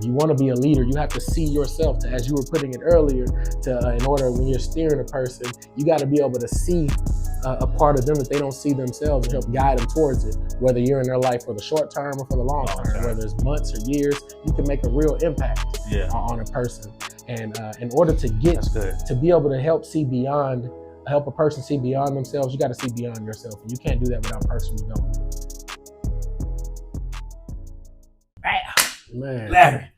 you want to be a leader, you have to see yourself to, as you were putting it earlier, to in order when you're steering a person, you got to be able to see a part of them that they don't see themselves and help guide them towards it. Whether you're in their life for the short term or for the long term, whether it's months or years, you can make a real impact on a person. And in order to get to be able to help a person see beyond themselves, you got to see beyond yourself, and you can't do that without personal development. Man, Lar'ri,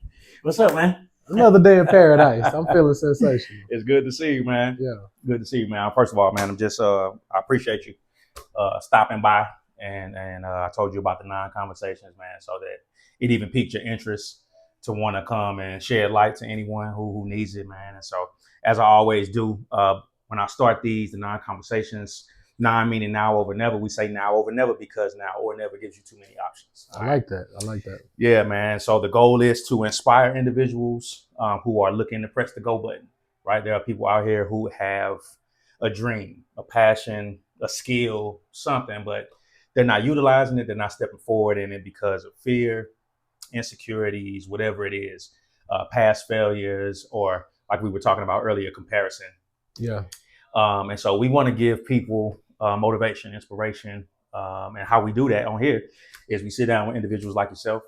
what's up, man? Another day in paradise. I'm feeling sensational. It's good to see you, man. Yeah, good to see you, man. First of all, man, I'm just I appreciate you stopping by, and I told you about the non-conversations, man, so that it even piqued your interest to want to come and shed light to anyone who needs it, man. And so, as I always do, when I start the non-conversations, non meaning now over never, we say now over never because now or never gives you too many options. I like that. Yeah, man. So the goal is to inspire individuals who are looking to press the go button, right? There are people out here who have a dream, a passion, a skill, something, but they're not utilizing it. They're not stepping forward in it because of fear, insecurities, whatever it is, past failures, or like we were talking about earlier, comparison. Yeah. And so we want to give people motivation, inspiration, and how we do that on here is we sit down with individuals like yourself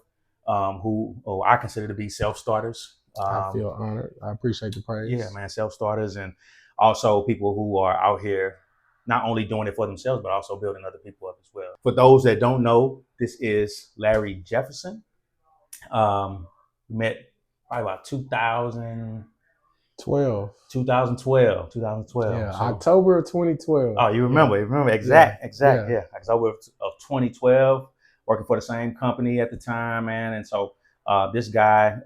who I consider to be self-starters. I feel honored. I appreciate the praise. Yeah, man, self-starters, and also people who are out here not only doing it for themselves, but also building other people up as well. For those that don't know, this is Lar'ri Jefferson. We met probably about 2012. Yeah, So, October of 2012. Oh, you remember? You remember exact. Yeah. October of 2012. Working for the same company at the time, man. And so this guy,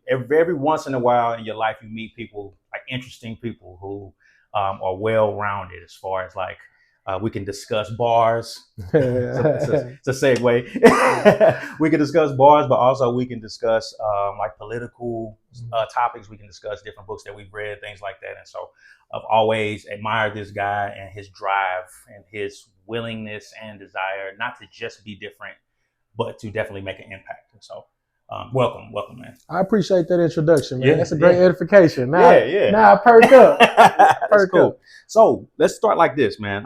every once in a while in your life, you meet people, like interesting people who are well-rounded as far as like we can discuss bars. It's a segue. We can discuss bars, but also we can discuss like political topics. We can discuss different books that we've read, things like that. And so I've always admired this guy and his drive and his willingness and desire not to just be different, but to definitely make an impact. And so welcome, man. I appreciate that introduction, man. Yeah, that's a great edification. Now I perk up. That's cool. So let's start like this, man.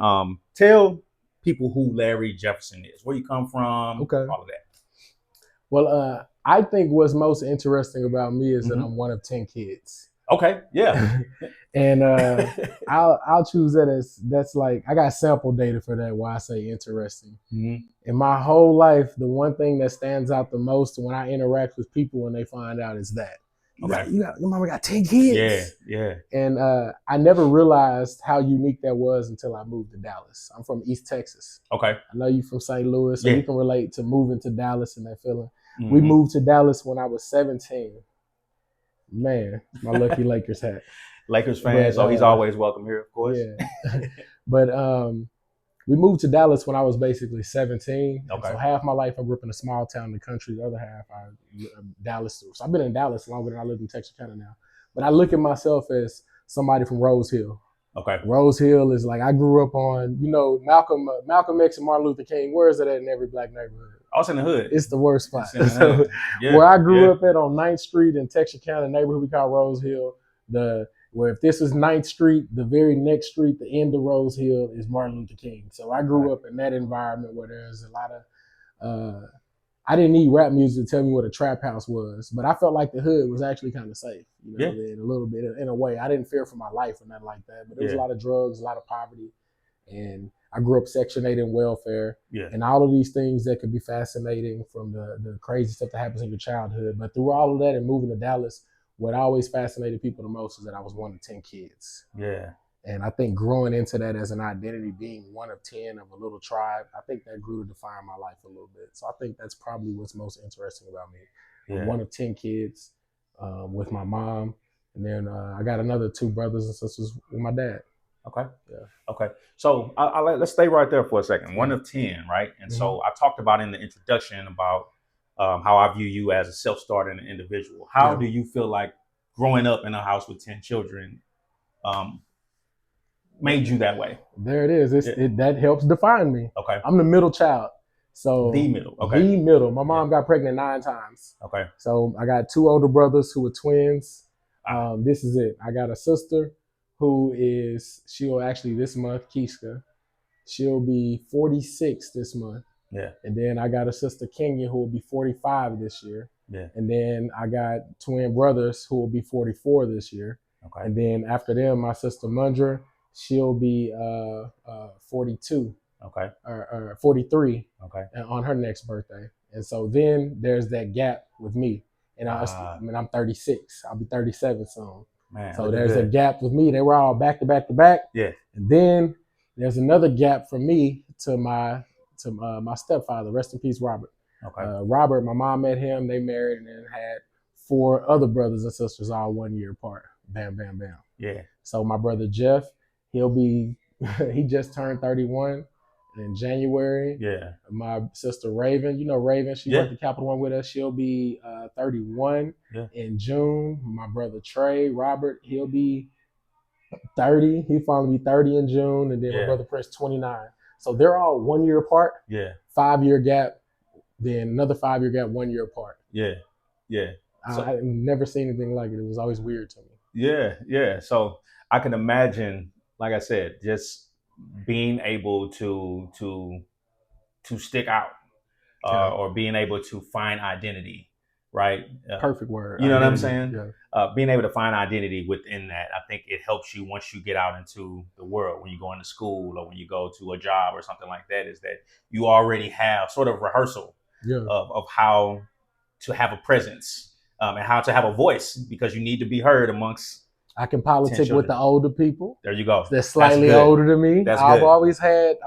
Tell people who Lar'ri Jefferson is, where you come from, all of that. Well, I think what's most interesting about me is that I'm one of 10 kids. Okay, yeah. And I'll choose that as, that's like, I got sample data for that, why I say interesting. In my whole life, the one thing that stands out the most when I interact with people when they find out is that. Your mama got 10 kids. Yeah. And I never realized how unique that was until I moved to Dallas. I'm from East Texas. Okay. I know you from St. Louis, so you can relate to moving to Dallas and that feeling. We moved to Dallas when I was 17. Man, my lucky Lakers hat. Lakers fan, so he's always welcome here, of course. Yeah. But we moved to Dallas when I was basically 17. Okay. So half my life I grew up in a small town in the country. The other half Dallas. So I've been in Dallas longer than I live in Texarkana now. But I look at myself as somebody from Rose Hill. Okay. Rose Hill is like, I grew up on, Malcolm X and Martin Luther King. Where is it at in every black neighborhood? Oh, it's in the hood. It's the worst spot. So, where I grew up at on 9th Street in Texarkana, neighborhood we call Rose Hill, where if this is 9th Street, the very next street, the end of Rose Hill is Martin Luther King. So I grew up in that environment where there's a lot of, I didn't need rap music to tell me what a trap house was, but I felt like the hood was actually kind of safe, in a little bit, in a way. I didn't fear for my life or nothing like that, but there was a lot of drugs, a lot of poverty, and I grew up Section 8 in welfare, and all of these things that could be fascinating from the crazy stuff that happens in your childhood. But through all of that and moving to Dallas, what always fascinated people the most is that I was one of 10 kids. Yeah. And I think growing into that as an identity, being one of 10 of a little tribe, I think that grew to define my life a little bit. So I think that's probably what's most interesting about me. I'm one of 10 kids with my mom. And then I got another 2 brothers and sisters with my dad. Okay. Yeah. Okay. So let's stay right there for a second. One of 10, right? And so I talked about in the introduction about how I view you as a self-starter and an individual. How do you feel like growing up in a house with 10 children made you that way? There it is. That helps define me. Okay. I'm the middle child. So the middle. Okay. The middle. My mom got pregnant 9 times. Okay. So I got 2 older brothers who were twins. This is it. I got a sister she'll actually this month, Kishka, she'll be 46 this month. Yeah. And then I got a sister, Kenya, who will be 45 this year. Yeah. And then I got twin brothers who will be 44 this year. Okay. And then after them, my sister Mundra, she'll be 42. Okay. Or 43. Okay. On her next birthday. And so then there's that gap with me. And I'm 36. I'll be 37 soon. Man, so there's a gap with me. They were all back to back to back. Yeah. And then there's another gap from me to my stepfather. Rest in peace, Robert. Okay. Robert, my mom met him. They married and then had 4 other brothers and sisters, all 1 year apart. Bam, bam, bam. Yeah. So my brother Jeff, he just turned 31 in January. Yeah. My sister Raven, Raven, she worked at Capital One with us. She'll be 31 in June. My brother Trey, Robert, he'll be 30. He'll finally be 30 in June. And then my brother Prince, 29. So they're all 1 year apart. Yeah. 5-year gap. Then another 5-year gap, 1 year apart. Yeah. Yeah. So, I've never seen anything like it. It was always weird to me. Yeah. Yeah. So I can imagine, like I said, just being able to stick out or being able to find identity, right? Perfect word. You know identity. what I'm saying? Yeah. Being able to find identity within that, I think it helps you once you get out into the world, when you go into school or when you go to a job or something like that, is that you already have sort of rehearsal of how to have a presence and how to have a voice, because you need to be heard amongst. I can politic with the older people. There you go. They're slightly older than me. I've always had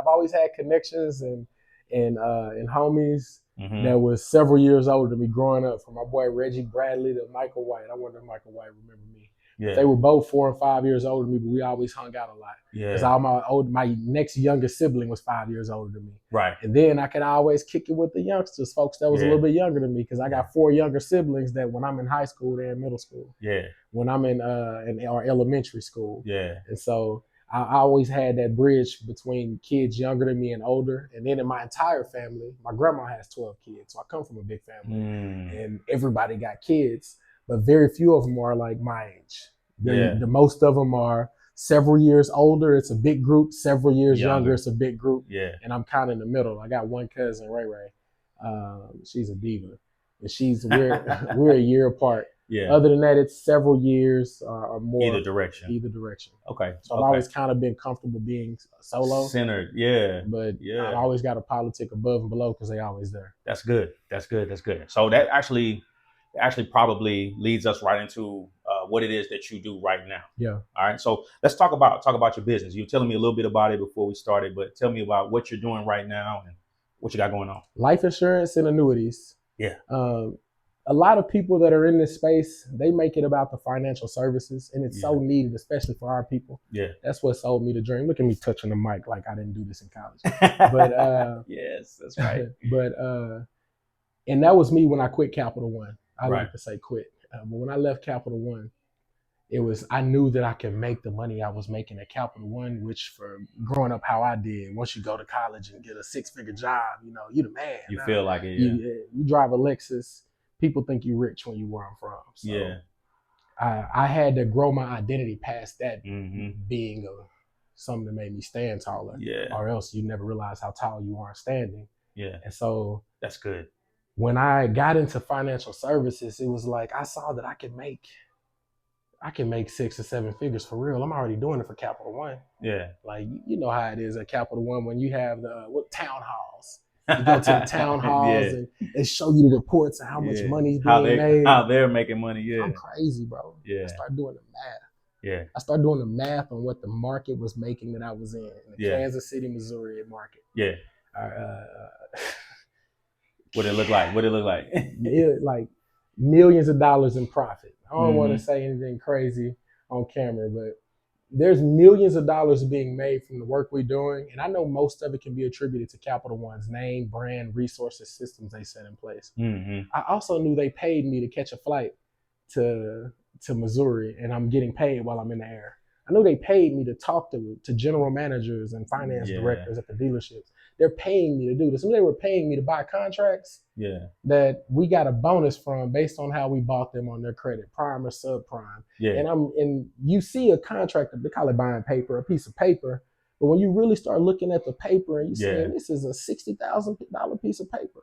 connections and homies that was several years older than me growing up. From my boy Reggie Bradley to Michael White. I wonder if Michael White remember me. Yeah. They were both 4 and 5 years older than me, but we always hung out a lot. Yeah. Because my next youngest sibling was 5 years older than me. Right. And then I could always kick it with the youngsters, folks that was a little bit younger than me, because I got 4 younger siblings that when I'm in high school, they're in middle school. Yeah. When I'm in our elementary school. Yeah. And so I always had that bridge between kids younger than me and older. And then in my entire family, my grandma has 12 kids. So I come from a big family and everybody got kids, but very few of them are like my age. The most of them are several years older. It's a big group. Several years younger. It's a big group. Yeah. And I'm kind of in the middle. I got one cousin, Ray Ray. She's a diva. And we're a year apart. Yeah. Other than that, it's several years or more. Either direction. Okay. So I've always kind of been comfortable being solo. Centered. Yeah. But I always got a politic above and below because they always there. That's good. So that actually probably leads us right into what it is that you do right now. Yeah. All right. So let's talk about your business. You were telling me a little bit about it before we started, but tell me about what you're doing right now and what you got going on. Life insurance and annuities. Yeah. A lot of people that are in this space, they make it about the financial services, and it's so needed, especially for our people. Yeah. That's what sold me the dream. Look at me touching the mic like I didn't do this in college. But yes, that's right. But and that was me when I quit Capital One. I like to say quit. But when I left Capital One, I knew that I could make the money I was making at Capital One, which for growing up how I did, once you go to college and get a 6-figure job, you the man. You feel like it, you drive a Lexus, people think you rich when you where I'm from. So I had to grow my identity past that being something that made me stand taller. Yeah. Or else you never realize how tall you are standing. Yeah. And so that's good. When I got into financial services, it was like I saw that I can make 6 or 7 figures for real. I'm already doing it for Capital One. Yeah. Like, you know how it is at Capital One when you have the town halls. You go to the town halls and they show you the reports of how much money's being made. How they're making money, I'm crazy, bro. Yeah. I started doing the math. Yeah. I started doing the math on what the market was making that I was in the Kansas City, Missouri market. Yeah. What it look like? Like millions of dollars in profit. I don't want to say anything crazy on camera, but there's millions of dollars being made from the work we're doing. And I know most of it can be attributed to Capital One's name, brand, resources, systems they set in place. I also knew they paid me to catch a flight to Missouri, and I'm getting paid while I'm in the air. I knew they paid me to talk to general managers and finance directors at the dealerships. They're paying me to do this. And they were paying me to buy contracts that we got a bonus from based on how we bought them on their credit, prime or subprime. And you see a contract, they call it buying paper, a piece of paper. But when you really start looking at the paper and you say, this is a $60,000 piece of paper.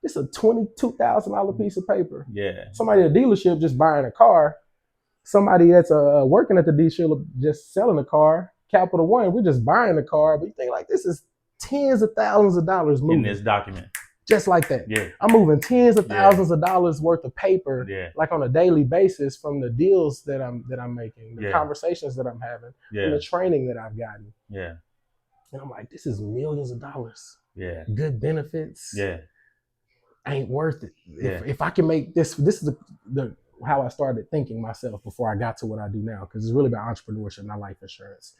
It's a $22,000 piece of paper. Somebody at a dealership just buying a car. Somebody that's working at the dealership just selling a car. Capital One, we're just buying the car. But you think like this is tens of thousands of dollars moving. In this document. Just like that. I'm moving tens of thousands of dollars worth of paper like on a daily basis from the deals that I'm making, the conversations that I'm having, and the training that I've gotten. And I'm like, this is millions of dollars. Good benefits. Ain't worth it. If I can make this is the how I started thinking myself before I got to what I do now, because it's really about entrepreneurship, not life insurance.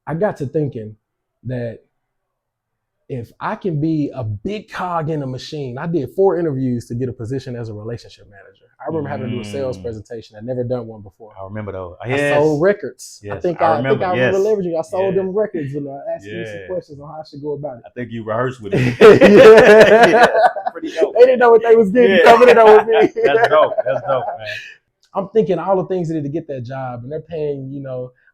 I got to thinking that if I can be a big cog in a machine, I did 4 interviews to get a position as a relationship manager. I remember having to do a sales presentation. I'd never done one before. I remember those. I sold records. I think I remember leveraging. I sold them records and asked you some questions on how I should go about it. I think you rehearsed with it. Pretty dope. They didn't know what they was getting coming in over me. That's dope, man. I'm thinking all the things I did to get that job, and they're paying,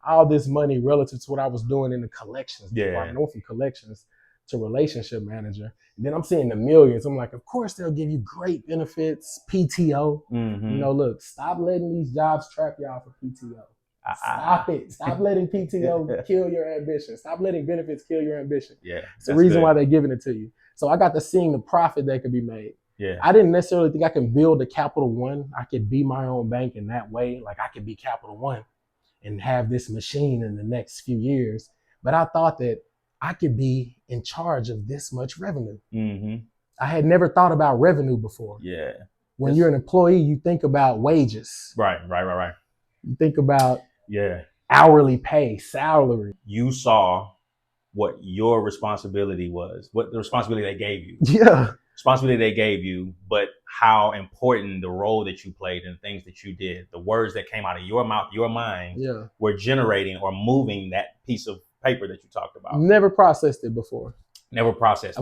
all this money relative to what I was doing in the collections department. I went from collections to relationship manager. And then I'm seeing the millions. I'm like, of course they'll give you great benefits, PTO. Look, stop letting these jobs trap y'all for PTO. Stop it. Stop letting PTO kill your ambition. Stop letting benefits kill your ambition. It's the reason why they're giving it to you. So I got to seeing the profit that could be made. I didn't necessarily think I can build a Capital One. I could be my own bank in that way. Like I could be Capital One and have this machine in the next few years. But I thought that I could be in charge of this much revenue. I had never thought about revenue before. When you're an employee, you think about wages. Right. You think about hourly pay, salary. You saw what your responsibility was, what the responsibility they gave you. Responsibility they gave you, but how important the role that you played and the things that you did, the words that came out of your mouth, your mind, were generating or moving that piece of paper that you talked about. Never processed it before. I've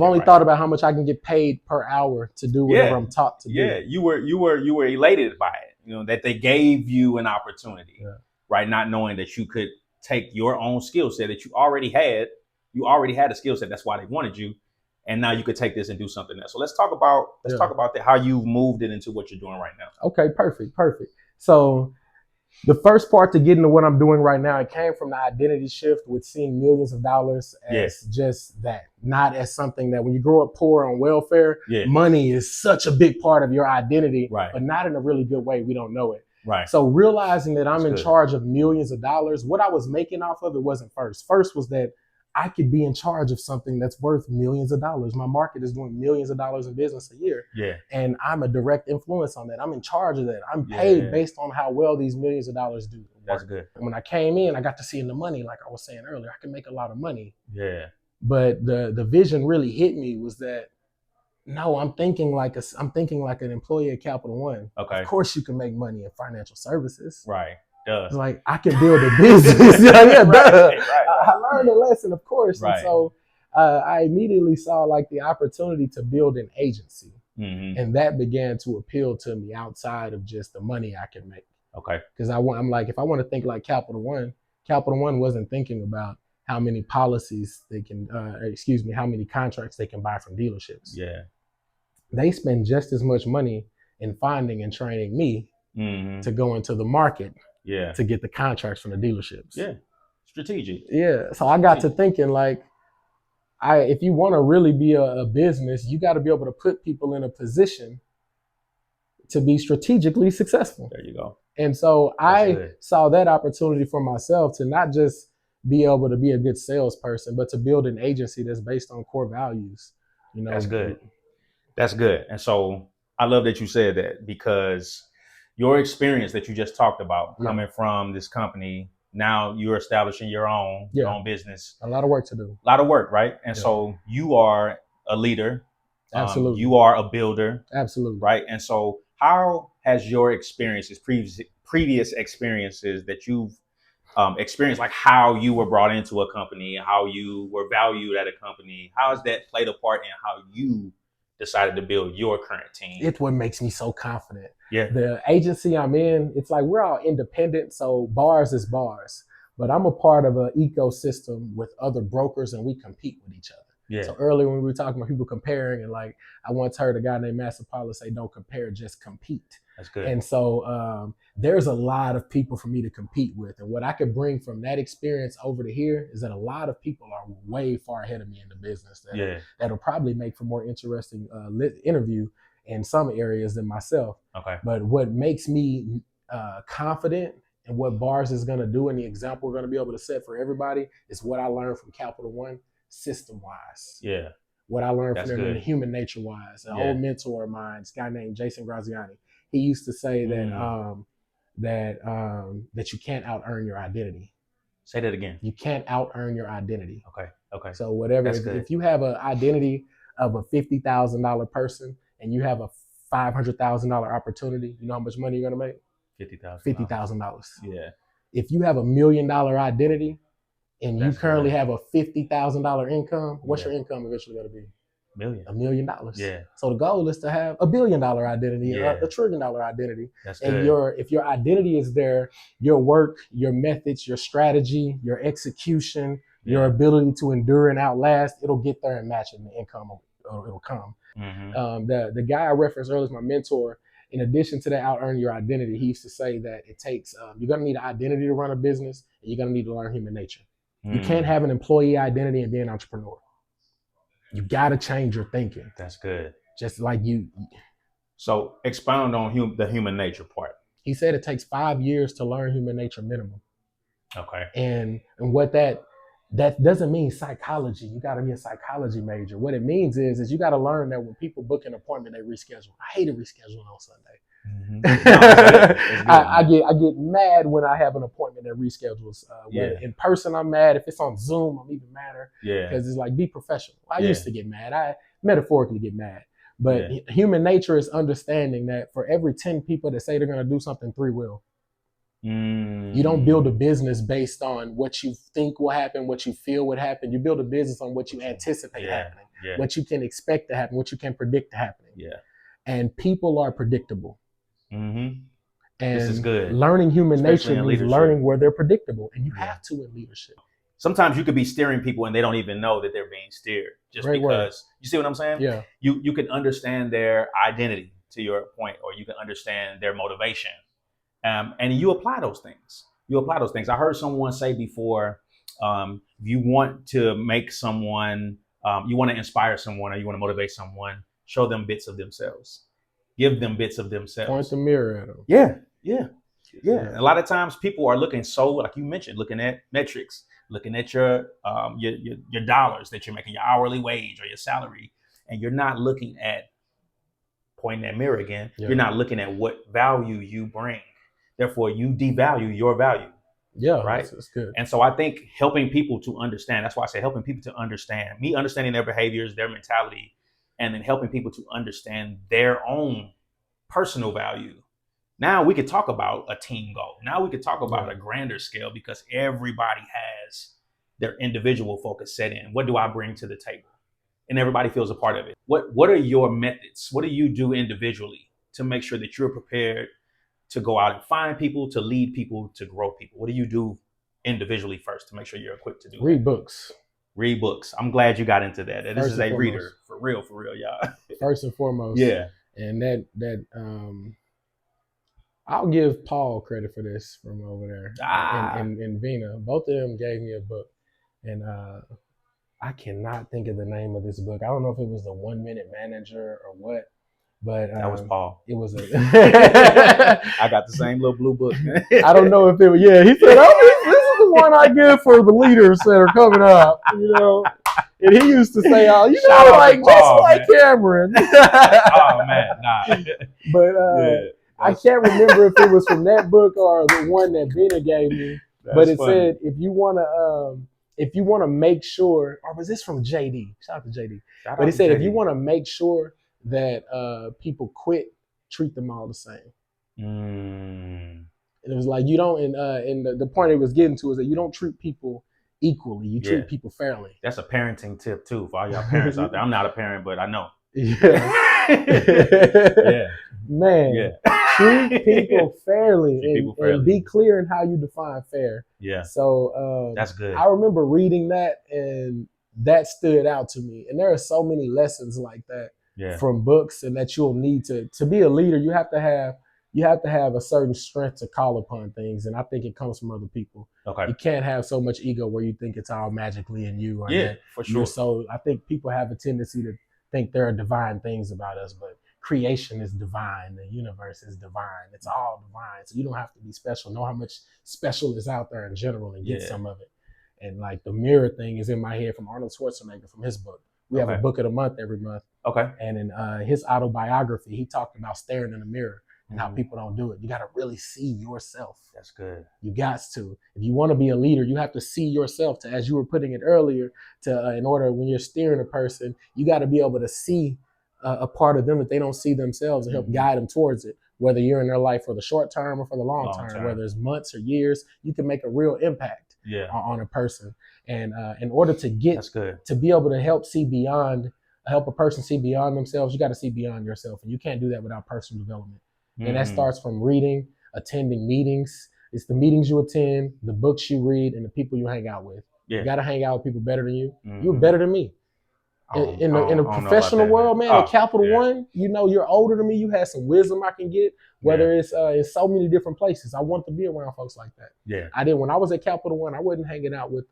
only thought about how much I can get paid per hour to do whatever I'm taught to do. You were elated by it, that they gave you an opportunity, right? Not knowing that you could take your own skill set that you already had. You already had a skill set. That's why they wanted you. And now you could take this and do something else. So let's talk about how you've moved it into what you're doing right now. Okay, perfect. So the first part to get into what I'm doing right now, it came from the identity shift with seeing millions of dollars as just that, not as something that when you grow up poor on welfare, money is such a big part of your identity, but not in a really good way. We don't know it. So realizing that I'm in charge of millions of dollars, what I was making off of it wasn't first. First was that I could be in charge of something that's worth millions of dollars. My market is doing millions of dollars in business a year. And I'm a direct influence on that. I'm in charge of that. I'm paid based on how well these millions of dollars do. That's good. And when I came in, I got to see the money, like I was saying earlier, I can make a lot of money. But the vision really hit me was that, no, I'm thinking like an employee at Capital One. Of course you can make money in financial services. It's like I can build a business. I learned a lesson, of course. And so I immediately saw like the opportunity to build an agency. And that began to appeal to me outside of just the money I can make. Because I'm like, if I want to think like Capital One wasn't thinking about how many policies they can, how many contracts they can buy from dealerships. They spend just as much money in finding and training me to go into the market. To get the contracts from the dealerships. Strategic. So I got to thinking like, if you want to really be a business, you got to be able to put people in a position to be strategically successful. There you go. And so I saw that opportunity for myself to not just be able to be a good salesperson, but to build an agency that's based on core values. That's good. And so I love that you said that, because your experience that you just talked about coming from this company, now you're establishing your own business. A lot of work to do. A lot of work, right? And so you are a leader. Absolutely. You are a builder. Absolutely. Right. And so how has your experiences, previous experiences that you've experience, like how you were brought into a company, how you were valued at a company. How has that played a part in how you decided to build your current team? It's what makes me so confident. Yeah. The agency I'm in, it's like we're all independent, so bars is bars. But I'm a part of an ecosystem with other brokers, and we compete with each other. Yeah. So earlier when we were talking about people comparing, and like I once heard a guy named Master Paula say, "Don't compare, just compete." That's good. And so there's a lot of people for me to compete with, and what I could bring from that experience over to here is that a lot of people are way far ahead of me in the business. That'll probably make for more interesting interview in some areas than myself. Okay. But what makes me confident and what Bars is going to do and the example we're going to be able to set for everybody is what I learned from Capital One, system-wise. Yeah. What I learned from them in human nature-wise. An old mentor of mine, this guy named Jason Graziani, he used to say that that you can't out-earn your identity. Say that again. You can't out-earn your identity. Okay. So whatever, if you have an identity of a $50,000 person and you have a $500,000 opportunity, you know how much money you're going to make? $50,000. Yeah. If you have $1 million identity and you currently have a $50,000 income, what's your income eventually going to be? $1 million. Yeah. So the goal is to have $1 billion identity, a $1 trillion identity. That's and good. if your identity is there, your work, your methods, your strategy, your execution, your ability to endure and outlast, it'll get there and match it, and the income it'll come. Mm-hmm. The guy I referenced earlier is my mentor. In addition to that, out-earn your identity, he used to say that it takes, you're going to need an identity to run a business, and you're going to need to learn human nature. You can't have an employee identity and be an entrepreneur. You got to change your thinking. That's good. Just like you. So expound on the human nature part. He said it takes 5 years to learn human nature minimum. Okay. And what that doesn't mean psychology. You got to be a psychology major. What it means is you got to learn that when people book an appointment, they reschedule. I hate rescheduling on Sunday. Mm-hmm. I get mad when I have an appointment that reschedules. In person, I'm mad. If it's on Zoom, I'm even madder. Because it's like, be professional. I used to get mad. I metaphorically get mad. But human nature is understanding that for every 10 people that say they're going to do something, 3 will. You don't build a business based on what you think will happen, what you feel would happen. You build a business on what you anticipate happening, what you can expect to happen, what you can predict to happen. And people are predictable. Mm-hmm. And this is good. Learning human nature means learning where they're predictable, and you have to in leadership. Sometimes you could be steering people and they don't even know that they're being steered just because. You see what I'm saying? Yeah. You can understand their identity, to your point, or you can understand their motivation. And you apply those things. I heard someone say before, you want to make someone, you want to inspire someone, or you want to motivate someone, show them bits of themselves. Give them bits of themselves. Point the mirror at them. Yeah. A lot of times people are looking, so like you mentioned, looking at metrics, looking at your dollars that you're making, your hourly wage or your salary, and you're not looking at, pointing that mirror again, you're not looking at what value you bring. Therefore, you devalue your value. Yeah, right. That's good. And so I think helping people to understand, that's why I say helping people to understand, me understanding their behaviors, their mentality, and then helping people to understand their own personal value. Now we could talk about a team goal. Now we could talk about a grander scale, because everybody has their individual focus set in. What do I bring to the table? And everybody feels a part of it. What are your methods? What do you do individually to make sure that you're prepared to go out and find people, to lead people, to grow people? What do you do individually first to make sure you're equipped to do Read books. Read books. I'm glad you got into that. This is a reader. For real, y'all. First and foremost. Yeah. And that I'll give Paul credit for this from over there. And Vina. Both of them gave me a book. And I cannot think of the name of this book. I don't know if it was the 1 Minute Manager or what. But that was Paul. It was I got the same little blue book. I don't know if it was. Yeah, he said, "Oh, this is the one I give for the leaders that are coming up." You know, and he used to say, "Oh, you know, like Paul, just like Cameron." Oh man, nah. But I can't remember if it was from that book or the one that Vina gave me. But it said, if you want to make sure, or was this from JD? Shout out to JD. But he said, if you want to make sure that people quit, treat them all the same. And it was like, you don't, and the point it was getting to is that you don't treat people equally. You treat people fairly. That's a parenting tip too for all y'all parents out there. I'm not a parent, but I know. Yeah. Man, treat people fairly, and be clear in how you define fair. Yeah. So that's good. I remember reading that, and that stood out to me. And there are so many lessons like that from books, and that you'll need to be a leader. You have to have a certain strength to call upon things, and I think it comes from other people. Okay. You can't have so much ego where you think it's all magically in you. Or for sure. So I think people have a tendency to think there are divine things about us, but creation is divine. The universe is divine. It's all divine. So you don't have to be special. Know how much special is out there in general and get some of it. And like the mirror thing is in my head from Arnold Schwarzenegger from his book. We have a book of the month every month. Okay. And in his autobiography, he talked about staring in the mirror and how people don't do it. You got to really see yourself. That's good. You got to. If you want to be a leader, you have to see yourself. To, as you were putting it earlier, in order when you're steering a person, you got to be able to see a part of them that they don't see themselves and help guide them towards it. Whether you're in their life for the short term or for the long term, whether it's months or years, you can make a real impact on a person. And in order to get to be able to help a person see beyond themselves, you got to see beyond yourself, and you can't do that without personal development. And that starts from reading, attending meetings. It's the meetings you attend, the books you read, and the people you hang out with. You got to hang out with people better than you. You're better than me. In the professional world, man, at Capital One, you're older than me. You had some wisdom I can get, whether it's in so many different places. I want to be around folks like that. Yeah. I did. When I was at Capital One, I wasn't hanging out with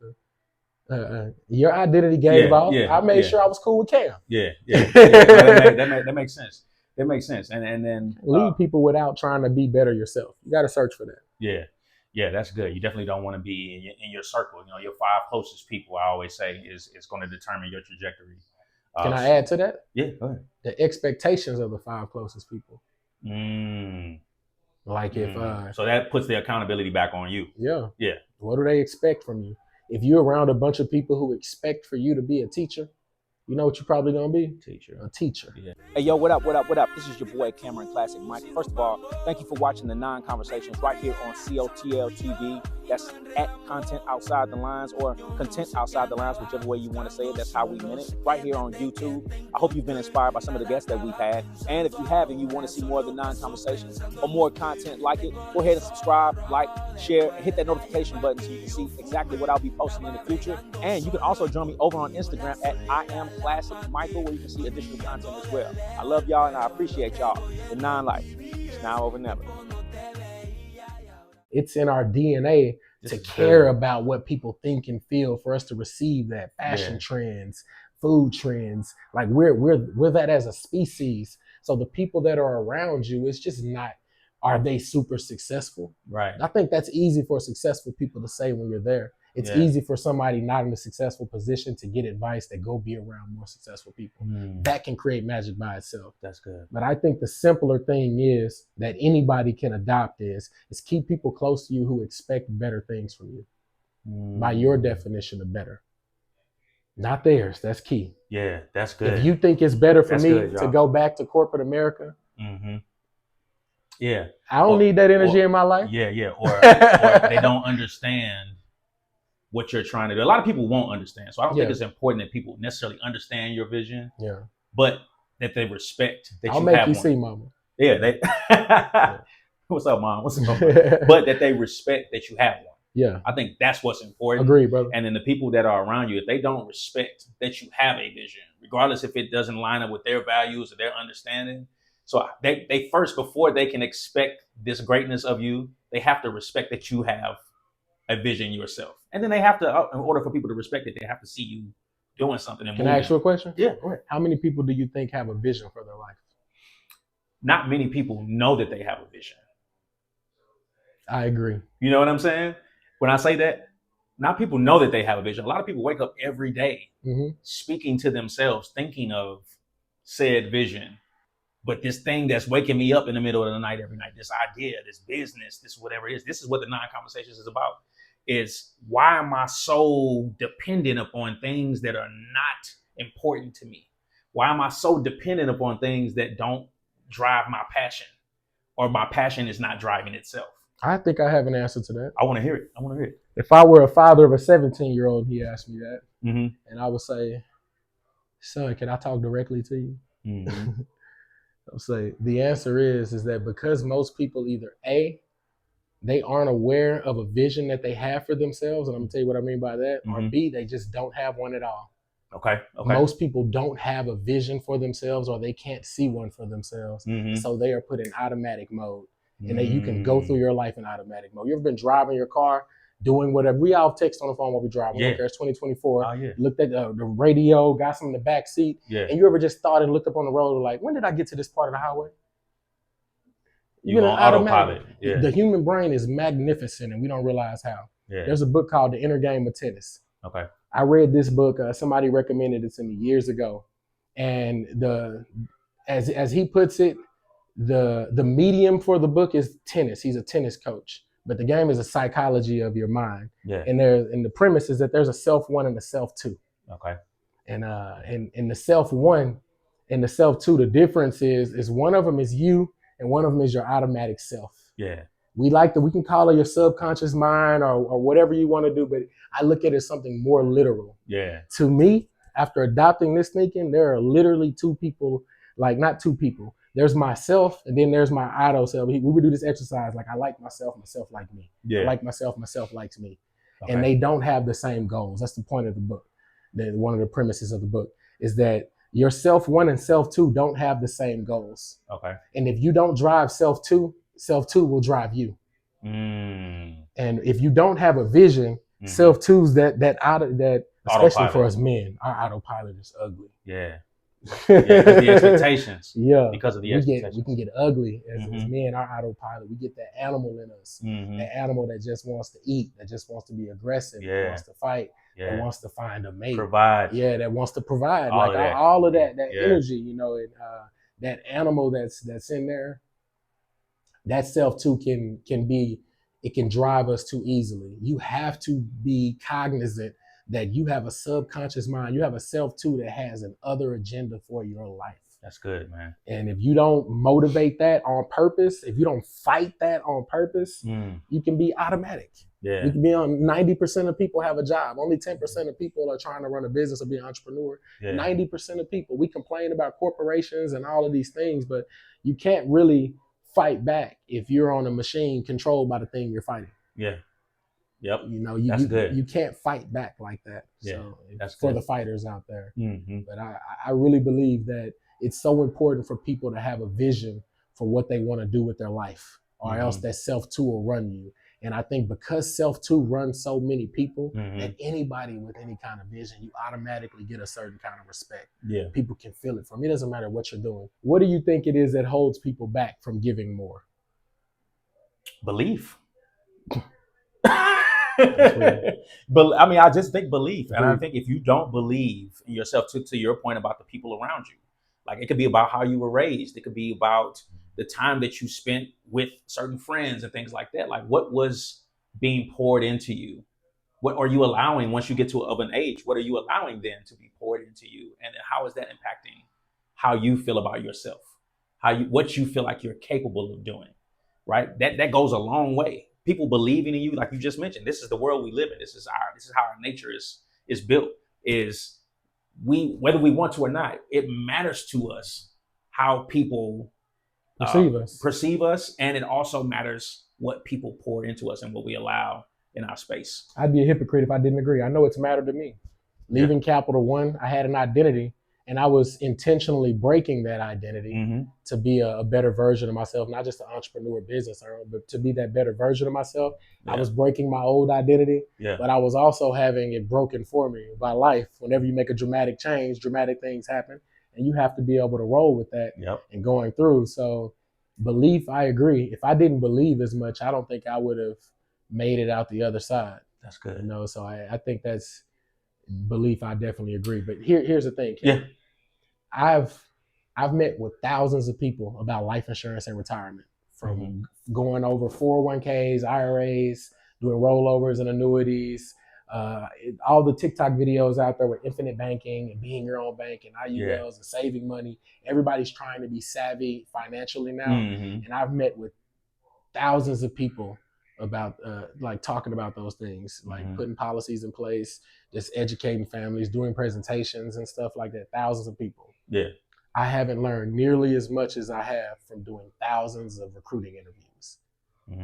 your identity gave off. I made sure I was cool with Cam. That makes sense. That makes sense. And then lead people without trying to be better yourself. You got to search for that. Yeah, that's good. You definitely don't want to be in your circle. Your 5 closest people, I always say, is going to determine your trajectory. Can I add to that? Yeah, go ahead. The expectations of the 5 closest people. Like if so that puts the accountability back on you. Yeah. Yeah. What do they expect from you? If you're around a bunch of people who expect for you to be a teacher, you know what you're probably gonna be? A teacher. Yeah. Hey, yo, what up? This is your boy Cameron Classic Mike. First of all, thank you for watching the 9 Conversations right here on COTL-TV. That's at Content Outside the Lines, or Content Outside the Lines, whichever way you want to say it. That's how we meant it. Right here on YouTube. I hope you've been inspired by some of the guests that we've had. And if you haven't, you want to see more of the 9 Conversations or more content like it, go ahead and subscribe, like, share, and hit that notification button so you can see exactly what I'll be posting in the future. And you can also join me over on Instagram at IamClassicMichael, where you can see additional content as well. I love y'all and I appreciate y'all. The 9 Life. It's now over never. It's in our DNA to care about what people think and feel, for us to receive that. Fashion trends, food trends, like we're that as a species. So the people that are around you, it's just not, are they super successful? Right. I think that's easy for successful people to say when you're there. It's easy for somebody not in a successful position to get advice that go be around more successful people. That can create magic by itself. That's good. But I think the simpler thing is that anybody can adopt is keep people close to you who expect better things from you. By your definition of better. Not theirs. That's key. Yeah, that's good. If you think it's better for me to go back to corporate America, yeah, I don't need that energy in my life. Yeah. Or they don't understand what you're trying to do. A lot of people won't understand. So I don't think it's important that people necessarily understand your vision. Yeah. But that they respect that I'll you make have you one. see, mama. Yeah. What's up, mom? What's up? But that they respect that you have one. Yeah. I think that's what's important. Agree, brother. And then the people that are around you, if they don't respect that you have a vision, regardless if it doesn't line up with their values or their understanding. So they first, before they can expect this greatness of you, they have to respect that you have a vision yourself. And then they have to, in order for people to respect it, they have to see you doing something. Can I ask you a question? Yeah, go ahead. How many people do you think have a vision for their life? Not many people know that they have a vision. I agree. You know what I'm saying? When I say that, not people know that they have a vision. A lot of people wake up every day speaking to themselves, thinking of said vision. But this thing that's waking me up in the middle of the night every night, this idea, this business, this whatever it is, this is what the 9 Conversations is about. Is why am I so dependent upon things that are not important to me? Why am I so dependent upon things that don't drive my passion, or my passion is not driving itself? I think I have an answer to that. I want to hear it. I want to hear it. If I were a father of a 17-year-old, he asked me that, Mm-hmm. and I would say, son, can I talk directly to you? Mm-hmm. I'll say the answer is that because most people either A, they aren't aware of a vision that they have for themselves, and I'm gonna tell you what I mean by that, or B, they just don't have one at all. Okay. Most people don't have a vision for themselves, or they can't see one for themselves, so they are put in automatic mode, and that you can go through your life in automatic mode. You ever been driving your car, doing whatever? We all text on the phone while we drive. Yeah. Okay, it's 2024. Oh, yeah. Looked at the radio, got some in the back seat, and you ever just thought and looked up on the road like, when did I get to this part of the highway? You're on autopilot. Yeah. The human brain is magnificent, and we don't realize how. Yeah. There's a book called The Inner Game of Tennis. Okay. I read this book. Somebody recommended it to me years ago, and as he puts it, the medium for the book is tennis. He's a tennis coach, but the game is a psychology of your mind. Yeah. And the premise is that there's a self one and a self two. Okay. And the self one and the self two, the difference is one of them is you, and one of them is your automatic self. Yeah. We can call it your subconscious mind or whatever you want to do, but I look at it as something more literal. Yeah. To me, after adopting this thinking, there are literally two people, like not two people. There's myself, and then there's my auto self. We would do this exercise, like I like myself like me. Yeah. I like myself likes me. Okay. And they don't have the same goals. That's the point of the book. One of the premises of the book is that your self one and self two don't have the same goals. Okay. And if you don't drive self two will drive you. And if you don't have a vision, self two's that especially autopilot. For us men, our autopilot is ugly. Yeah. Yeah, because the expectations. Yeah. Because of the expectations. We can get ugly as men, our autopilot. We get that animal in us. That animal that just wants to eat, that just wants to be aggressive, that wants to fight, that wants to find a mate. Provide. Yeah, that wants to provide. All of that energy, and that animal that's in there. That self too can drive us too easily. You have to be cognizant that you have a subconscious mind. You have a self too that has an other agenda for your life. That's good, man. And if you don't motivate that on purpose, if you don't fight that on purpose, you can be automatic. Yeah. You can be on 90% of people have a job. Only 10% of people are trying to run a business or be an entrepreneur. Yeah. 90% of people, we complain about corporations and all of these things, but you can't really fight back if you're on a machine controlled by the thing you're fighting. Yeah. Yep. You can't fight back like that. Yeah, so that's for the fighters out there. But I really believe that it's so important for people to have a vision for what they want to do with their life, or else that self two will run you. And I think because self two runs so many people, that anybody with any kind of vision, you automatically get a certain kind of respect. Yeah. People can feel it from you. It doesn't matter what you're doing. What do you think it is that holds people back from giving more? Belief. But I mean, I just think belief. And I think if you don't believe in yourself, to your point about the people around you, like it could be about how you were raised. It could be about the time that you spent with certain friends and things like that. Like what was being poured into you? What are you allowing once you get to an age? What are you allowing then to be poured into you? And how is that impacting how you feel about yourself? What you feel like you're capable of doing, right? That goes a long way. People believing in you, like you just mentioned, this is the world we live in. This is how our nature is built. Whether we want to or not, it matters to us how people perceive us, and it also matters what people pour into us and what we allow in our space. I'd be a hypocrite if I didn't agree. I know it's mattered to me. Leaving Capital One, I had an identity, and I was intentionally breaking that identity to be a better version of myself, not just an entrepreneur business owner, but to be that better version of myself. Yeah. I was breaking my old identity, but I was also having it broken for me by life. Whenever you make a dramatic change, dramatic things happen, and you have to be able to roll with that and going through. So belief, I agree. If I didn't believe as much, I don't think I would have made it out the other side. That's good. So I think that's belief. I definitely agree. But here's the thing, Ken. Yeah. I've met with thousands of people about life insurance and retirement, from going over 401ks, IRAs, doing rollovers and annuities, all the TikTok videos out there with infinite banking and being your own bank and IULs and saving money. Everybody's trying to be savvy financially now. And I've met with thousands of people about like talking about those things, like putting policies in place, just educating families, doing presentations and stuff like that. Thousands of people. Yeah. I haven't learned nearly as much as I have from doing thousands of recruiting interviews.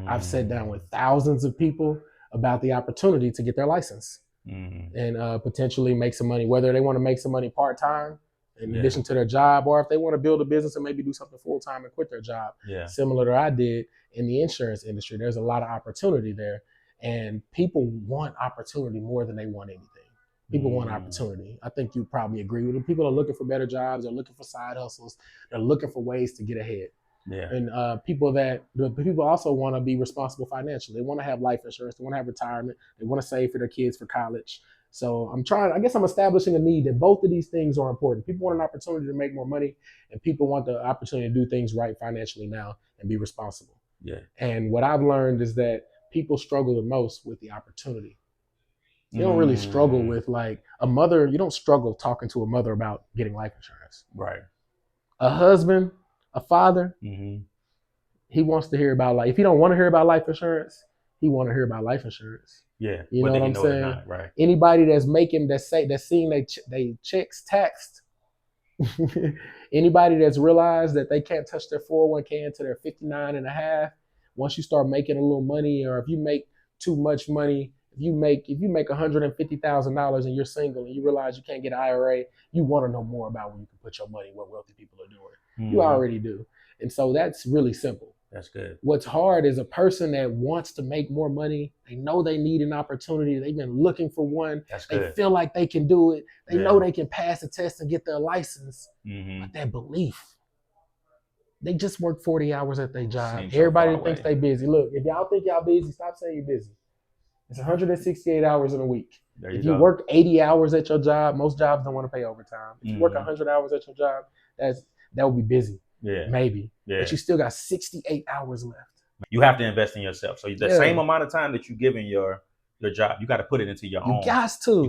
I've sat down with thousands of people about the opportunity to get their license and potentially make some money, whether they want to make some money part-time in addition to their job, or if they want to build a business and maybe do something full-time and quit their job, similar to I did in the insurance industry. There's a lot of opportunity there, and people want opportunity more than they want anything. People want opportunity. I think you probably agree with it. People are looking for better jobs. They're looking for side hustles. They're looking for ways to get ahead. Yeah. And people also want to be responsible financially. They want to have life insurance. They want to have retirement. They want to save for their kids for college. So I guess I'm establishing a need that both of these things are important. People want an opportunity to make more money, and people want the opportunity to do things right financially now and be responsible. Yeah. And what I've learned is that people struggle the most with the opportunity. You don't really struggle with like a mother. You don't struggle talking to a mother about getting life insurance. Right. A husband, a father, he wants to hear about if he don't want to hear about life insurance, he want to hear about life insurance. Yeah. You know what I'm saying? Not, right. Anybody that's seeing they checks taxed. Anybody that's realized that they can't touch their 401k until they're 59 and a half. Once you start making a little money, or if you make too much money, if you make $150,000 and you're single and you realize you can't get an IRA, you want to know more about where you can put your money, what wealthy people are doing. You already do. And so that's really simple. That's good. What's hard is a person that wants to make more money. They know they need an opportunity. They've been looking for one. That's they good. Feel like they can do it. They know they can pass the test and get their license. But that belief, they just work 40 hours at their job. Seems Everybody so thinks they busy. Look, if y'all think y'all busy, stop saying you're busy. It's 168 hours in a week. If you work 80 hours at your job, most jobs don't want to pay overtime. If you work 100 hours at your job, that would be busy. Yeah. Maybe. Yeah. But you still got 68 hours left. You have to invest in yourself. So the same amount of time that you give in your job, you got to put it into your own. You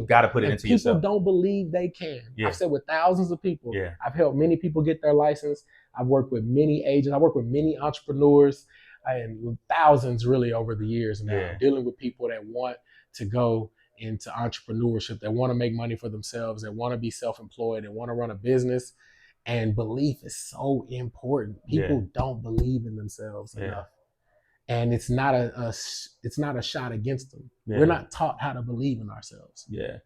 got to put it into yourself. People don't believe they can. Yeah. I've said with thousands of people. Yeah. I've helped many people get their license. I've worked with many agents. I work with many entrepreneurs and thousands really over the years now, dealing with people that want to go into entrepreneurship, that want to make money for themselves, that want to be self-employed, that want to run a business. And belief is so important. People don't believe in themselves enough. And it's not a shot against them. We're not taught how to believe in ourselves. Yeah.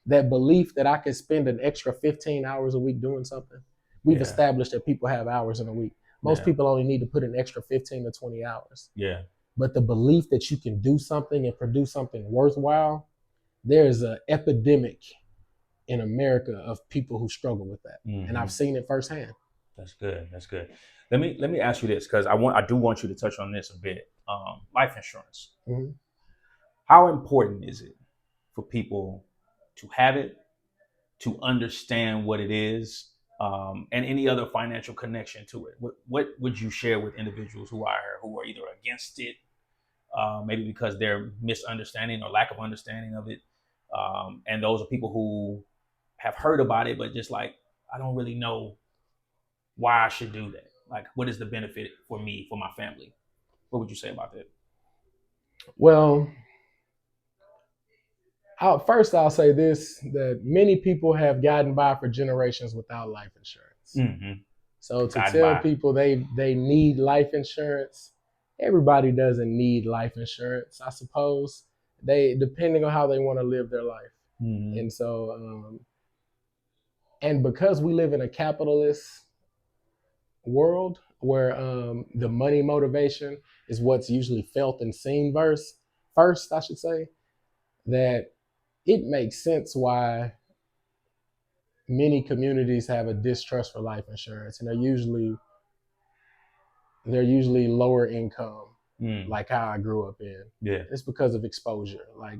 That belief that I could spend an extra 15 hours a week doing something. We've established that people have hours in a week. Most people only need to put an extra 15 to 20 hours. Yeah. But the belief that you can do something and produce something worthwhile, there's an epidemic in America of people who struggle with that. And I've seen it firsthand. That's good. That's good. Let me ask you this, because I do want you to touch on this a bit. Life insurance. How important is it for people to have it, to understand what it is, and any other financial connection to it? What would you share with individuals who are either against it, maybe because they're misunderstanding or lack of understanding of it, and those are people who have heard about it, but just like, I don't really know why I should do that. Like, what is the benefit for me, for my family? What would you say about that? Well, I'll say this, that many people have gotten by for generations without life insurance. So to tell people they need life insurance, everybody doesn't need life insurance, I suppose. Depending on how they want to live their life. And so, and because we live in a capitalist world where the money motivation is what's usually felt and seen first, I should say, that it makes sense why many communities have a distrust for life insurance, and they're usually lower income, like how I grew up in. Yeah, it's because of exposure. Like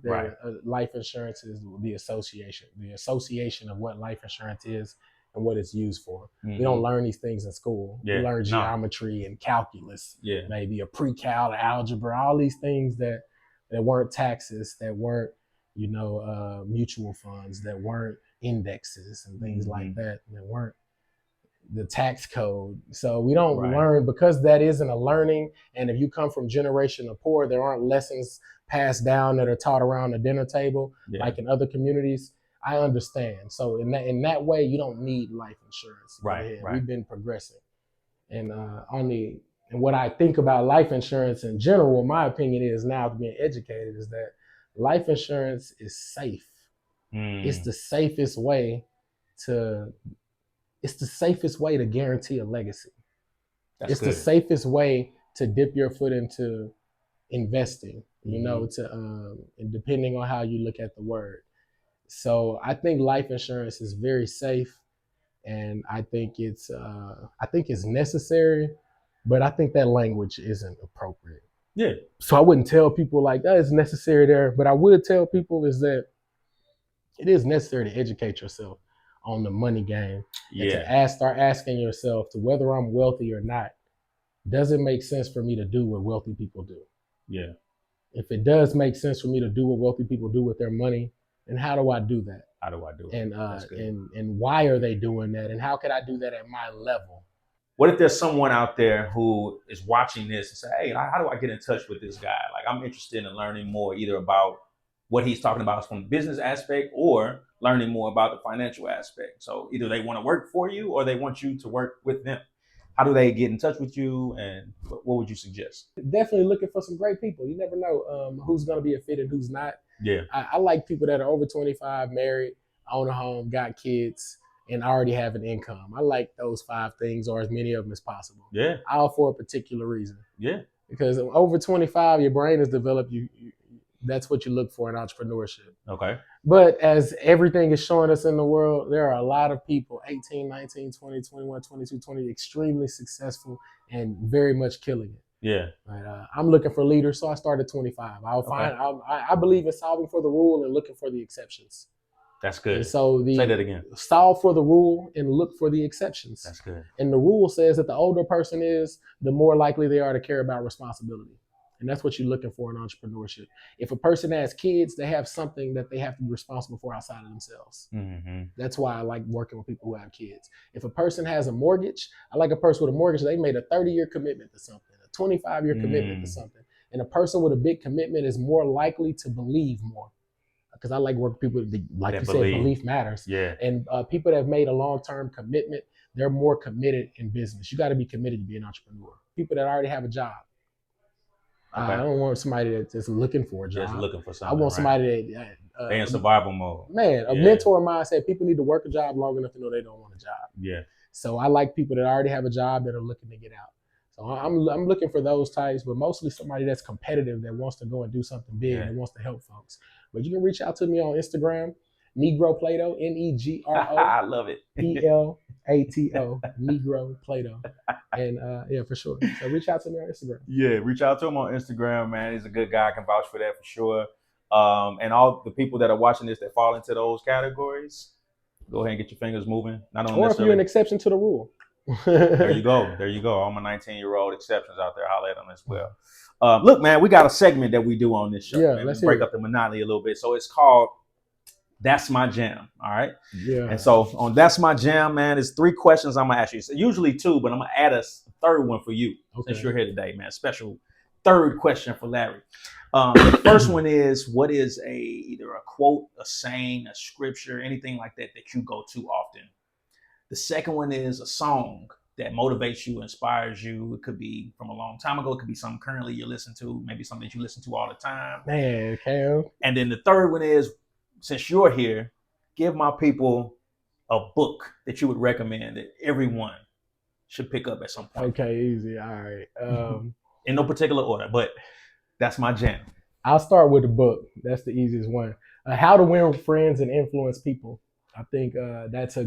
life insurance is the association of what life insurance is and what it's used for. We don't learn these things in school. We learn geometry and calculus, maybe a pre-cal, algebra, all these things that weren't taxes, that weren't, mutual funds, that weren't indexes and things like that, that weren't the tax code. So we don't Right. learn, because that isn't a learning. And if you come from generation of poor, there aren't lessons passed down that are taught around the dinner table, like in other communities. I understand. So in that way, you don't need life insurance. Right. We've been progressing. And and what I think about life insurance in general, my opinion is, now being educated, is that life insurance is safe. It's the safest way to guarantee a legacy. It's the safest way to dip your foot into investing, you know, and depending on how you look at the word. So I think life insurance is very safe, and I think it's necessary, but I think that language isn't appropriate. Yeah. So I wouldn't tell people like that it's necessary there, but I would tell people is that it is necessary to educate yourself on the money game, and to start asking yourself to whether I'm wealthy or not. Does it make sense for me to do what wealthy people do? Yeah. If it does make sense for me to do what wealthy people do with their money, then how do I do that? How do I do it? And why are they doing that? And how can I do that at my level? What if there's someone out there who is watching this and say, hey, how do I get in touch with this guy? Like, I'm interested in learning more, either about what he's talking about from the business aspect, or learning more about the financial aspect. So either they want to work for you, or they want you to work with them. How do they get in touch with you, and what would you suggest? Definitely looking for some great people. You never know who's going to be a fit and who's not. Yeah. I like people that are over 25, married, own a home, got kids, and already have an income. I like those 5 things, or as many of them as possible. Yeah. All for a particular reason. Yeah. Because over 25, your brain has developed. That's what you look for in entrepreneurship. Okay. But as everything is showing us in the world, there are a lot of people, 18, 19, 20, 21, 22, 20, extremely successful and very much killing it. Yeah. Right. I'm looking for leaders, so I started 25. I believe in solving for the rule and looking for the exceptions. That's good. And so say that again. Solve for the rule and look for the exceptions. That's good. And the rule says that the older a person is, the more likely they are to care about responsibility. And that's what you're looking for in entrepreneurship. If a person has kids, they have something that they have to be responsible for outside of themselves. Mm-hmm. That's why I like working with people who have kids. If a person has a mortgage, I like a person with a mortgage. They made a 30-year commitment to something, a 25-year commitment to something. And a person with a big commitment is more likely to believe more. Because I like working with people that, like you said, belief matters. Yeah. And people that have made a long-term commitment, they're more committed in business. You got to be committed to be an entrepreneur. People that already have a job. Okay. I don't want somebody that's just looking for a job. Just looking for something. I want somebody that they in survival mode. Man, a mentor of mine said people need to work a job long enough to know they don't want a job. Yeah. So I like people that already have a job that are looking to get out. So I'm looking for those types, but mostly somebody that's competitive, that wants to go and do something big, and wants to help folks. But you can reach out to me on Instagram, Negro Plato, Negro. I love it. Plato, Negro Plato. And yeah, for sure. So reach out to me on Instagram. Yeah, reach out to him on Instagram, man. He's a good guy. I can vouch for that for sure. And all the people that are watching this that fall into those categories, go ahead and get your fingers moving. Or if you're an exception to the rule. There you go. There you go. All my 19-year-old exceptions out there, holler at them as well. Look, man, we got a segment that we do on this show. Yeah, let's break up the monotony a little bit. So it's called That's My Jam. All right. Yeah. And so on That's My Jam, man, there's 3 questions I'm gonna ask you. So usually 2, but I'm gonna add a third one for you since you're here today, man. Special third question for Larry. The first one is, what is either a quote, a saying, a scripture, anything like that you go to often? The second one is a song that motivates you, inspires you. It could be from a long time ago. It could be something currently you listen to, maybe something that you listen to all the time. Man, Cam. And then the third one is, since you're here, give my people a book that you would recommend that everyone should pick up at some point. Okay, easy. All right. In no particular order, but that's my jam. I'll start with the book. That's the easiest one. How to Win Friends and Influence People. I think that's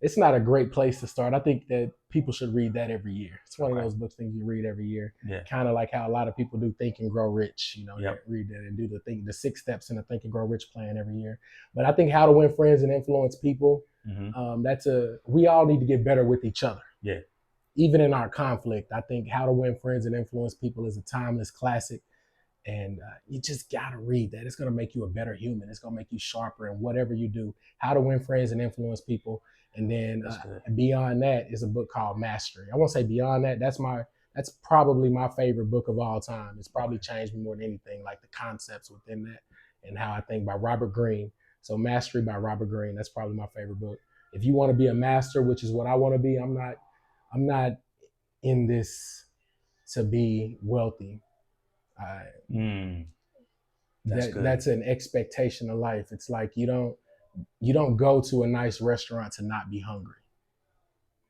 it's not a great place to start. I think that people should read that every year. It's one of those books things you read every year. Yeah. Kind of like how a lot of people do Think and Grow Rich, read that and do the 6 steps in the Think and Grow Rich plan every year. But I think How to Win Friends and Influence People, we all need to get better with each other. Yeah. Even in our conflict, I think How to Win Friends and Influence People is a timeless classic. And you just got to read that. It's going to make you a better human. It's going to make you sharper in whatever you do. How to Win Friends and Influence People. And then beyond that is a book called Mastery. I won't say beyond that. That's probably my favorite book of all time. It's probably changed me more than anything, like the concepts within that and how I think, by Robert Greene. So Mastery by Robert Greene, that's probably my favorite book. If you want to be a master, which is what I want to be, I'm not in this to be wealthy. That's an expectation of life. It's like you don't go to a nice restaurant to not be hungry.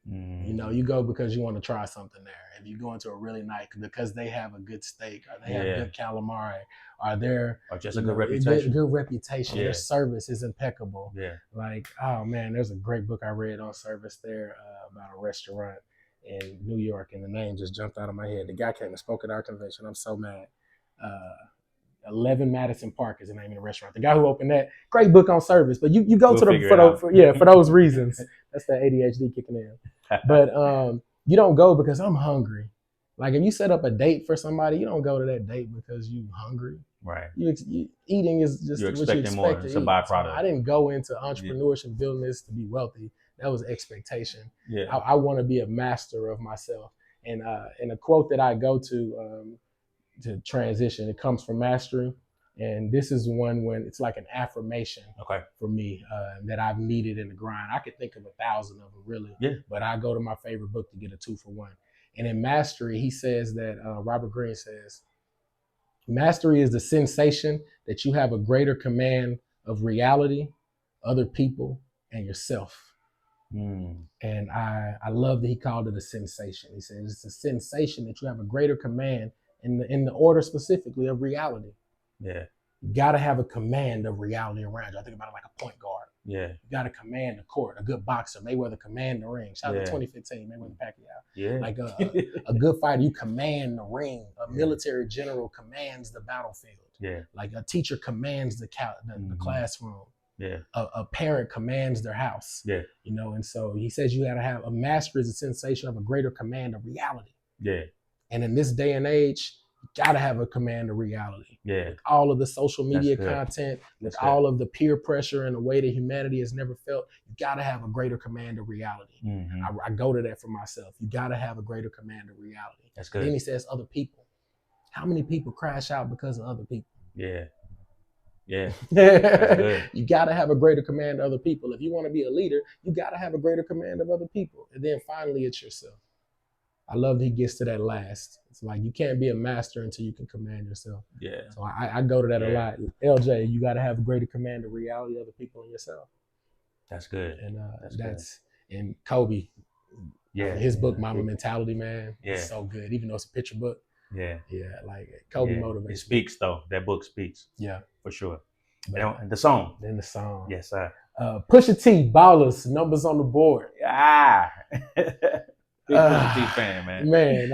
You know, you go because you want to try something there. If you go into a really nice, because they have a good steak, or they have good calamari, or just a good reputation. Good reputation. Yeah. Their service is impeccable. Yeah. Like, oh man, there's a great book I read on service there about a restaurant in New York, and the name just jumped out of my head. The guy came and spoke at our convention. I'm so mad. 11 Madison Park is the name of the restaurant. The guy who opened that, great book on service, but you go for those reasons. That's the ADHD kicking in. But you don't go because I'm hungry. Like if you set up a date for somebody, you don't go to that date because you hungry. Right. Eating is just You're what you expecting expect more. to It's a eat. byproduct. So I didn't go into entrepreneurship, building this to be wealthy. That was expectation. Yeah. I want to be a master of myself. And a quote that I go to transition, it comes from Mastery. And this is one when it's like an affirmation for me that I've needed in the grind. I could think of 1,000 of them really, but I go to my favorite book to get a 2-for-1. And in Mastery, he says that, Robert Greene says, mastery is the sensation that you have a greater command of reality, other people, and yourself. And I love that he called it a sensation. He says it's a sensation that you have a greater command in the order specifically of reality. Yeah. You got to have a command of reality around you. I think about it like a point guard. Yeah. You got to command the court. A good boxer, Mayweather command the ring. Shout out to 2015, Mayweather Pacquiao. Yeah. Like a good fighter, you command the ring. A military general commands the battlefield. Yeah. Like a teacher commands the classroom. Yeah. A parent commands their house. Yeah. You know, and so he says you got to have a mastery is a sensation of a greater command of reality. Yeah. And in this day and age, you got to have a command of reality. Yeah. With all of the social media content, with all of the peer pressure in a way that humanity has never felt, you got to have a greater command of reality. I go to that for myself. You got to have a greater command of reality. That's good. Then he says other people. How many people crash out because of other people? Yeah. Yeah. That's good. You got to have a greater command of other people. If you want to be a leader, you got to have a greater command of other people. And then finally, it's yourself. I love that he gets to that last. It's like you can't be a master until you can command yourself. Yeah. So I go to that a lot. LJ, you got to have a greater command of reality, other people, and yourself. That's good. And that's and Kobe. Yeah. His book, Mama Mentality, man. Yeah. It's so good. Even though it's a picture book. Yeah. Yeah. Like Kobe motivates. It speaks though. That book speaks. Yeah. For sure. And the song. Then the song. Yes, sir. Pusha T, Ballers, Numbers on the Board. Big Pusha T fan, man. Man,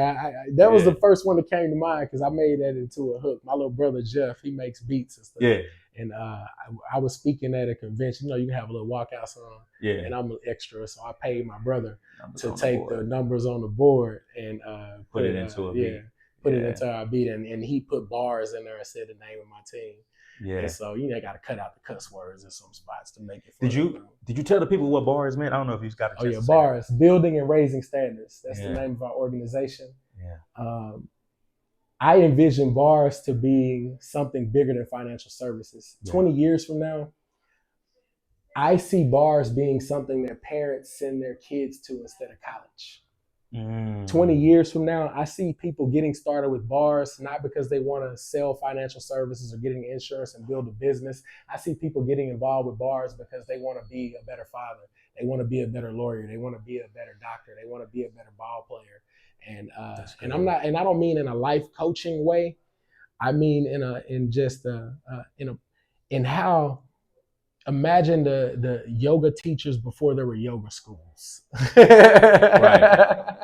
that was the first one that came to mind because I made that into a hook. My little brother Jeff, he makes beats and stuff. Yeah. And I was speaking at a convention. You know, you can have a little walkout song. Yeah. And I'm an extra, so I paid my brother to take the numbers on the board and put it into a beat. Yeah, put it into our beat, and he put bars in there and said the name of my team. Yeah. And so you got to cut out the cuss words in some spots to make it fun. Did you tell the people what bars meant? I don't know if you've got a chance. Oh yeah, bars, building and raising standards. That's the name of our organization. Yeah. I envision bars to be something bigger than financial services. 20 years from now, I see bars being something that parents send their kids to instead of college. 20 years from now, I see people getting started with bars, not because they want to sell financial services or getting insurance and build a business. I see people getting involved with bars because they want to be a better father. They want to be a better lawyer. They want to be a better doctor. They want to be a better ball player. And I don't mean in a life coaching way. I mean in how. Imagine the yoga teachers before there were yoga schools.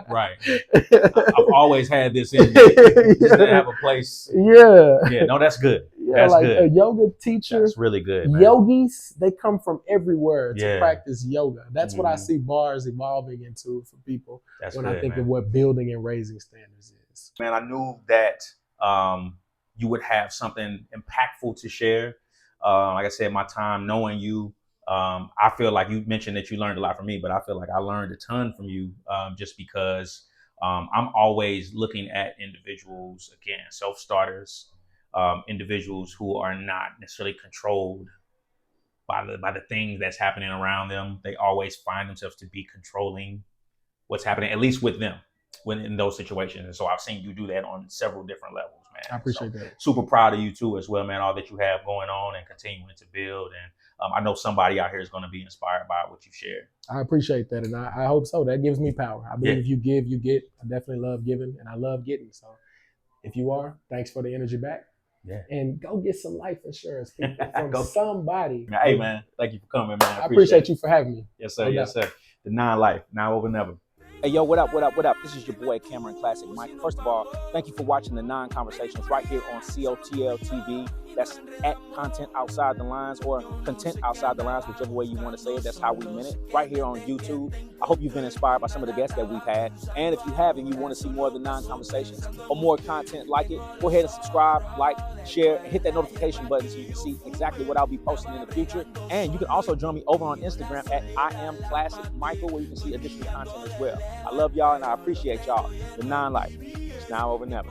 Right. I've always had this in me. Just to have a place. Yeah. Yeah. No, that's good. Yeah, that's like good. A yoga teacher. That's really good, man. Yogis, they come from everywhere to practice yoga. That's what I see bars evolving into for people I think of what building and raising standards is. Man, I knew that you would have something impactful to share. Like I said, my time knowing you I feel like you mentioned that you learned a lot from me, but I feel like I learned a ton from you, just because I'm always looking at individuals, again, self-starters, individuals who are not necessarily controlled by the things that's happening around them. They always find themselves to be controlling what's happening, at least with them, when in those situations. And so I've seen you do that on several different levels, man. I appreciate that. Super proud of you too, as well, man. All that you have going on and continuing to build. And I know somebody out here is going to be inspired by what you shared. I appreciate that, and I hope so. That gives me power. I believe if you give, you get. I definitely love giving, and I love getting. So if you are, thanks for the energy back. Yeah. And go get some life insurance, people, from somebody. Hey, man, thank you for coming, man. I appreciate you for having me. Yes, sir. Yes, sir. The non-life, now over never. Hey, yo, what up, what up, what up? This is your boy, Cameron Classic Mike. First of all, thank you for watching the Non-Conversations right here on COTL-TV. That's at Content Outside the Lines, or Content Outside the Lines, whichever way you want to say it. That's how we meant it. Right here on YouTube. I hope you've been inspired by some of the guests that we've had. And if you haven't, you want to see more of the Non-Conversations or more content like it, go ahead and subscribe, like, share, and hit that notification button so you can see exactly what I'll be posting in the future. And you can also join me over on Instagram at IamClassicMichael, where you can see additional content as well. I love y'all and I appreciate y'all. The non-life is now over never.